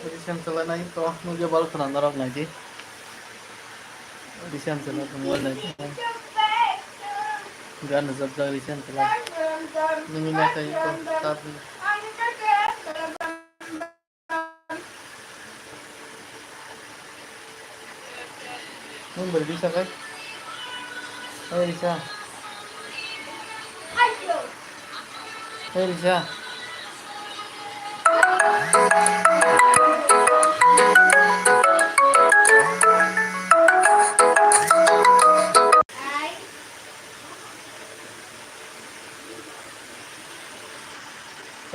Recent na ito, nag-jabal ko na narap na di. Recent na tumuwal na ito. Gana zabda recent na. Nangina kayo ito, sabi. Nung balik sa kay? Ay, Risa. Ay, Risa.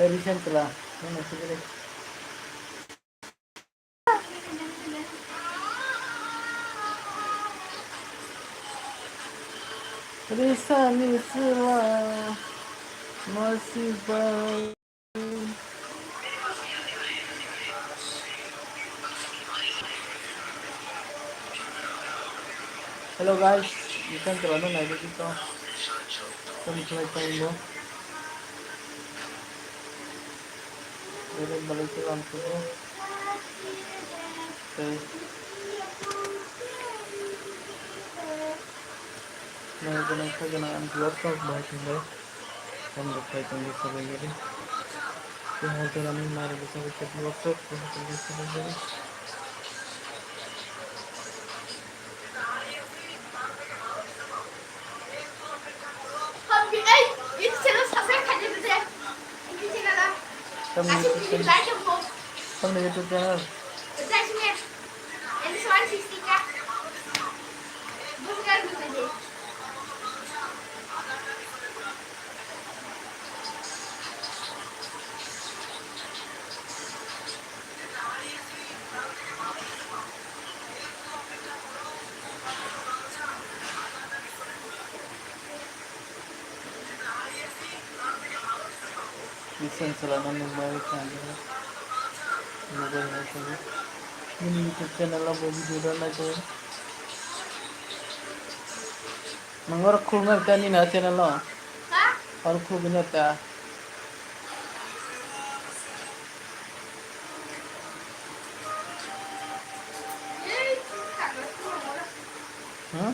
Ay, recent na. Ano, sige. Risa ni sila masih baik. Hello guys, ikan ano na dito. Subscribe tayo mo. Balik ko lang po. Okay. Nagganang sa ganaan vlog ko bahit hindi. Kung bakit hindi sa bagay. Kung ito namin marami sa vlog ko, kung hindi sa bagay. Pang YouTube channel. Listen sila na nagbalik na nila. Nagay na sila. Yung YouTube channel lang po video na ito. Mangorok kulungan kanina channel no? Ha? Parang kulungan ta. Huh?